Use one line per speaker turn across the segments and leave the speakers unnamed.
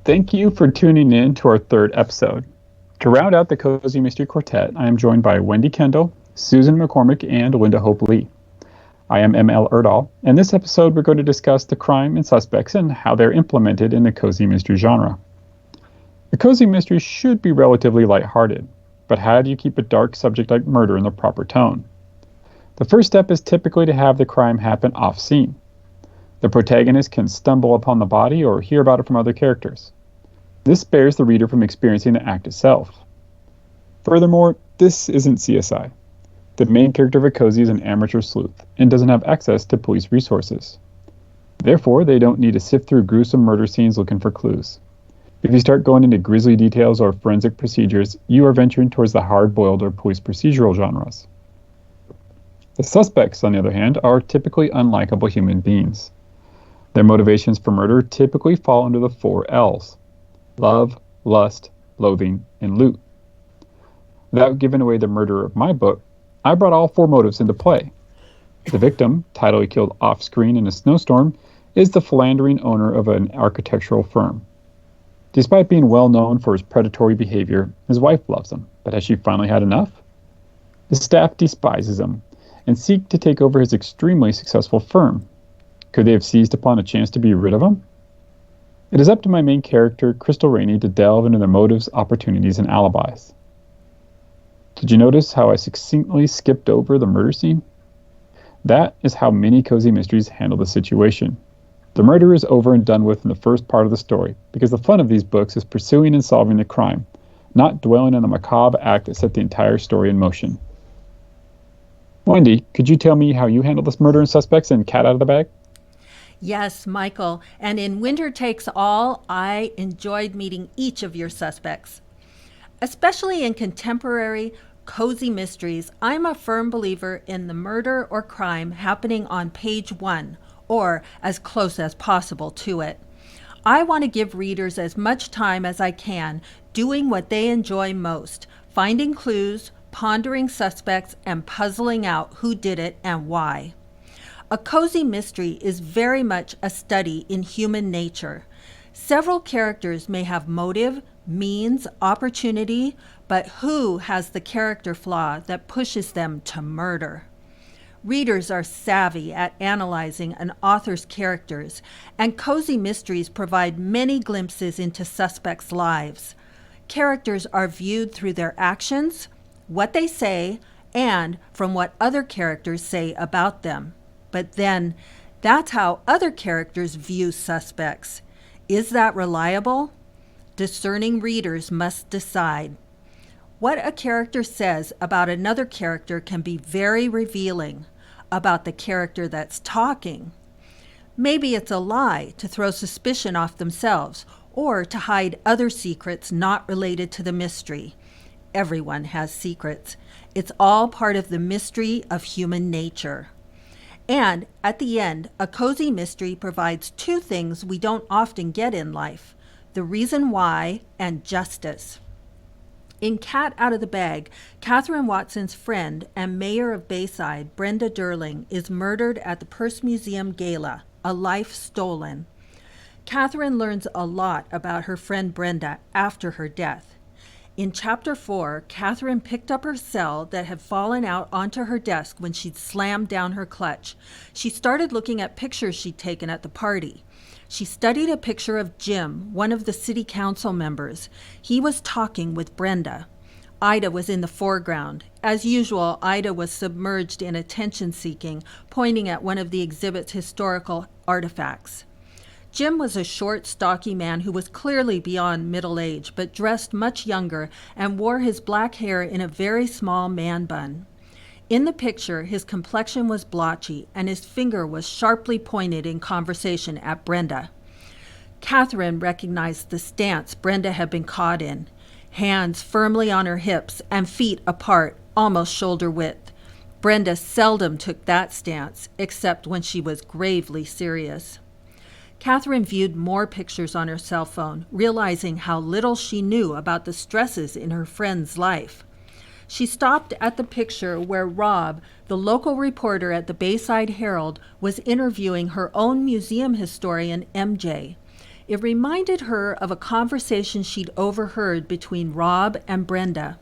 Thank you for tuning in to our third episode. To round out the Cozy Mystery Quartet, I am joined by Wendy Kendall, Susan McCormick, and Linda Hope Lee. I am ML Erdahl, and this episode we're going to discuss the crime and suspects and how they're implemented in the cozy mystery genre. The cozy mystery should be relatively lighthearted, but how do you keep a dark subject like murder in the proper tone? The first step is typically to have the crime happen off-scene. The protagonist can stumble upon the body or hear about it from other characters. This spares the reader from experiencing the act itself. Furthermore, this isn't CSI. The main character of a cozy is an amateur sleuth and doesn't have access to police resources. Therefore, they don't need to sift through gruesome murder scenes looking for clues. If you start going into grisly details or forensic procedures, you are venturing towards the hard-boiled or police procedural genres. The suspects, on the other hand, are typically unlikable human beings. Their motivations for murder typically fall under the 4 L's: love, lust, loathing, and loot. Without giving away the murder of my book, I brought all 4 motives into play. The victim, tidily killed off-screen in a snowstorm, is the philandering owner of an architectural firm. Despite being well known for his predatory behavior, his wife loves him, but has she finally had enough? His staff despises him and seek to take over his extremely successful firm. Could they have seized upon a chance to be rid of him? It is up to my main character, Crystal Rainey, to delve into their motives, opportunities, and alibis. Did you notice how I succinctly skipped over the murder scene? That is how many cozy mysteries handle the situation. The murder is over and done with in the first part of the story, because the fun of these books is pursuing and solving the crime, not dwelling on the macabre act that set the entire story in motion. Wendy, could you tell me how you handle this murder and suspects and cat out of the bag?
Yes, Michael. And in Winter Takes All, I enjoyed meeting each of your suspects. Especially in contemporary cozy mysteries, I'm a firm believer in the murder or crime happening on page 1, or as close as possible to it. I want to give readers as much time as I can doing what they enjoy most, finding clues, pondering suspects, and puzzling out who did it and why. A cozy mystery is very much a study in human nature. Several characters may have motive, means, opportunity, but who has the character flaw that pushes them to murder? Readers are savvy at analyzing an author's characters, and cozy mysteries provide many glimpses into suspects' lives. Characters are viewed through their actions, what they say, and from what other characters say about them. But then, that's how other characters view suspects. Is that reliable? Discerning readers must decide. What a character says about another character can be very revealing about the character that's talking. Maybe it's a lie to throw suspicion off themselves or to hide other secrets not related to the mystery. Everyone has secrets. It's all part of the mystery of human nature. And at the end, a cozy mystery provides 2 things we don't often get in life: the reason why and justice. In Cat Out of the Bag, Catherine Watson's friend and mayor of Bayside, Brenda Durling, is murdered at the Purse Museum Gala, a life stolen. Catherine learns a lot about her friend Brenda after her death. In Chapter 4, Catherine picked up her cell that had fallen out onto her desk when she'd slammed down her clutch. She started looking at pictures she'd taken at the party. She studied a picture of Jim, one of the city council members. He was talking with Brenda. Ida was in the foreground. As usual, Ida was submerged in attention-seeking, pointing at one of the exhibit's historical artifacts. Jim was a short, stocky man who was clearly beyond middle age, but dressed much younger and wore his black hair in a very small man bun. In the picture, his complexion was blotchy, and his finger was sharply pointed in conversation at Brenda. Catherine recognized the stance Brenda had been caught in, hands firmly on her hips and feet apart, almost shoulder width. Brenda seldom took that stance, except when she was gravely serious. Catherine viewed more pictures on her cell phone, realizing how little she knew about the stresses in her friend's life. She stopped at the picture where Rob, the local reporter at the Bayside Herald, was interviewing her own museum historian, MJ. It reminded her of a conversation she'd overheard between Rob and Brenda.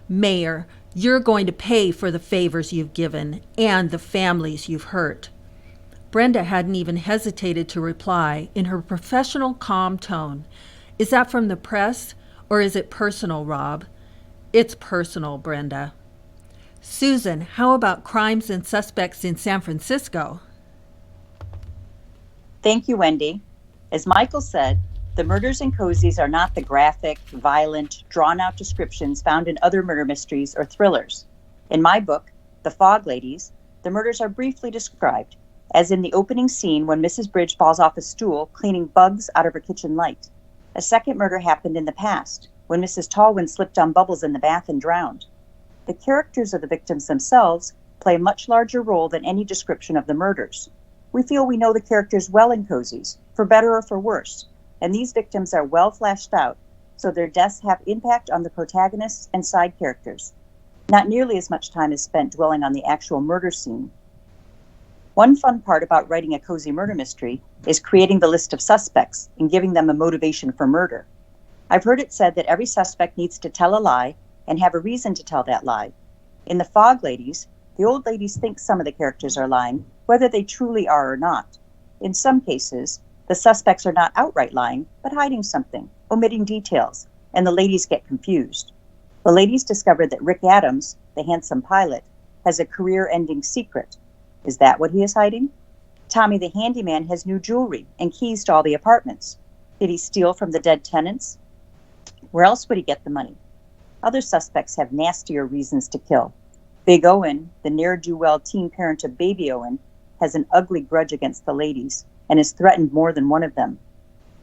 "Mayor, you're going to pay for the favors you've given and the families you've hurt." Brenda hadn't even hesitated to reply in her professional, calm tone. "Is that from the press, or is it personal, Rob?" "It's personal, Brenda." "Susan, how about crimes and suspects in San Francisco?"
Thank you, Wendy. As Michael said, the murders in Cozy's are not the graphic, violent, drawn-out descriptions found in other murder mysteries or thrillers. In my book, The Fog Ladies, the murders are briefly described, as in the opening scene when Mrs. Bridge falls off a stool cleaning bugs out of her kitchen light. A second murder happened in the past, when Mrs. Tallwyn slipped on bubbles in the bath and drowned. The characters of the victims themselves play a much larger role than any description of the murders. We feel we know the characters well in Cozy's, for better or for worse, and these victims are well fleshed out, so their deaths have impact on the protagonists and side characters. Not nearly as much time is spent dwelling on the actual murder scene. One fun part about writing a cozy murder mystery is creating the list of suspects and giving them a motivation for murder. I've heard it said that every suspect needs to tell a lie and have a reason to tell that lie. In The Fog Ladies, the old ladies think some of the characters are lying, whether they truly are or not. In some cases, the suspects are not outright lying, but hiding something, omitting details, and the ladies get confused. The ladies discover that Rick Adams, the handsome pilot, has a career-ending secret. Is that what he is hiding? Tommy the handyman has new jewelry and keys to all the apartments. Did he steal from the dead tenants? Where else would he get the money? Other suspects have nastier reasons to kill. Big Owen, the ne'er-do-well teen parent of baby Owen, has an ugly grudge against the ladies and has threatened more than one of them.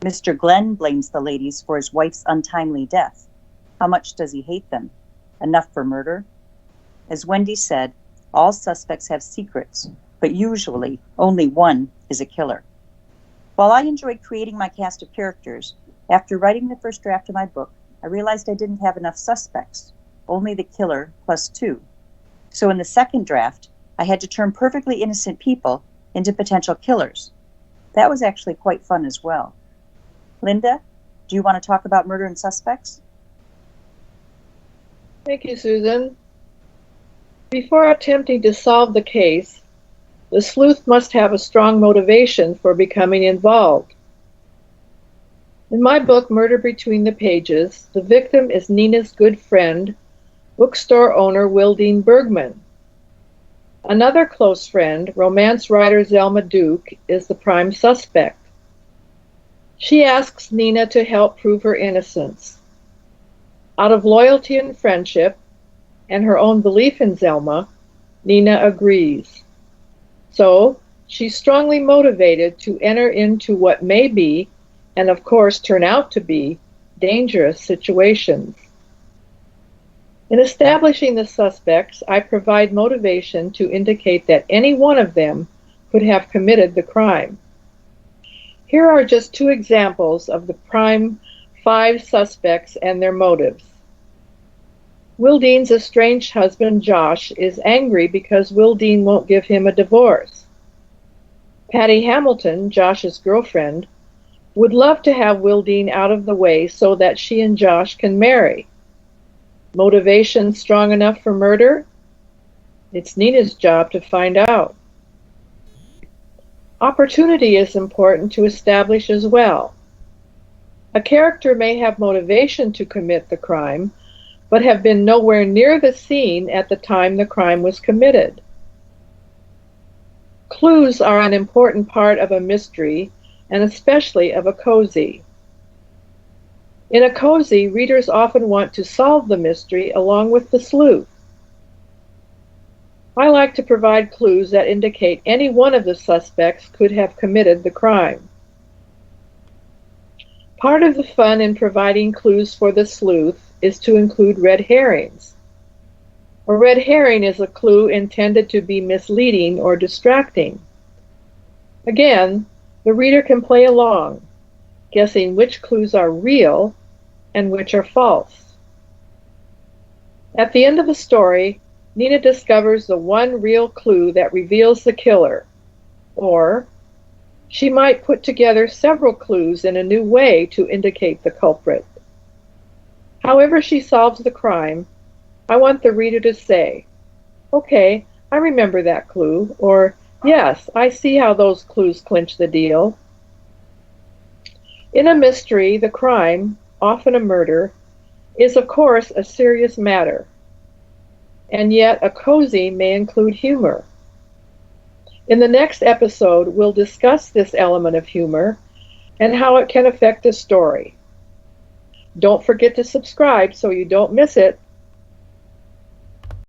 Mr. Glenn blames the ladies for his wife's untimely death. How much does he hate them? Enough for murder? As Wendy said, all suspects have secrets, but usually only one is a killer. While I enjoyed creating my cast of characters, after writing the first draft of my book, I realized I didn't have enough suspects, only the killer plus 2. So in the second draft, I had to turn perfectly innocent people into potential killers. That was actually quite fun as well. Linda, do you want to talk about murder and suspects?
Thank you, Susan. Before attempting to solve the case, the sleuth must have a strong motivation for becoming involved. In my book, Murder Between the Pages, the victim is Nina's good friend, bookstore owner Wildine Bergman. Another close friend, romance writer Zelma Duke, is the prime suspect. She asks Nina to help prove her innocence. Out of loyalty and friendship, and her own belief in Zelma, Nina agrees. So, she's strongly motivated to enter into what may be, and of course turn out to be, dangerous situations. In establishing the suspects, I provide motivation to indicate that any one of them could have committed the crime. Here are just 2 examples of the prime 5 suspects and their motives. Wildine's estranged husband, Josh, is angry because Wildine won't give him a divorce. Patty Hamilton, Josh's girlfriend, would love to have Wildine out of the way so that she and Josh can marry. Motivation strong enough for murder? It's Nina's job to find out. Opportunity is important to establish as well. A character may have motivation to commit the crime, but have been nowhere near the scene at the time the crime was committed. Clues are an important part of a mystery, and especially of a cozy. In a cozy, readers often want to solve the mystery along with the sleuth. I like to provide clues that indicate any one of the suspects could have committed the crime. Part of the fun in providing clues for the sleuth is to include red herrings. A red herring is a clue intended to be misleading or distracting. Again, the reader can play along, guessing which clues are real and which are false. At the end of the story, Nina discovers the one real clue that reveals the killer, or She might put together several clues in a new way to indicate the culprit. However she solves the crime, I want the reader to say, "Okay, I remember that clue," or "Yes, I see how those clues clinch the deal." In a mystery, the crime, often a murder, is of course a serious matter, and yet a cozy may include humor. In the next episode, we'll discuss this element of humor and how it can affect the story. Don't forget to subscribe so you don't miss it.